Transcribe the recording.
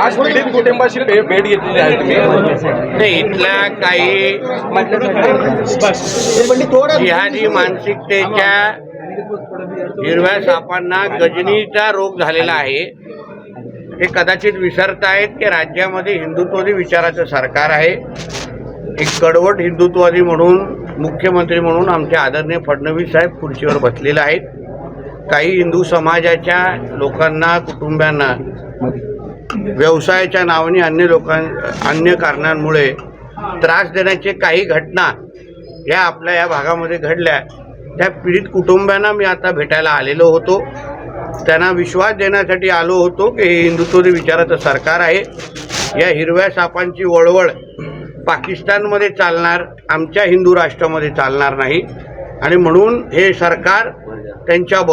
आज पीडित कुटुंबाशी भेट घेतलेली आहे तुम्ही? इथल्या काही जिहादी मानसिकतेच्या हिरव्या सापांना गजनीचा रोग झालेला आहे. हे कदाचित विसरतायत की राज्यामध्ये हिंदुत्ववादी विचाराचं सरकार आहे. एक कडवट हिंदुत्ववादी म्हणून मुख्यमंत्री म्हणून आमचे आदरणीय फडणवीस साहेब खुर्चीवर बसलेले आहेत. काही हिंदू समाजाच्या लोकांना कुटुंबांना व्यवसायाच्या नावाने अन्य कारणांमुळे त्रास देण्याचे काही घटना या आपल्या या भागामध्ये घडल्या. त्या पीडित कुटुंबांना मी आता भेटायला आलेलो होतो. त्यांना विश्वास देण्यासाठी आलो होतो की हे हिंदुत्ववादी विचाराचं सरकार आहे. या हिरव्या सापांची वळवळ पाकिस्तानमध्ये चालणार, आमच्या हिंदू राष्ट्रामध्ये चालणार नाही आणि म्हणून हे सरकार त्यांच्याबरोबर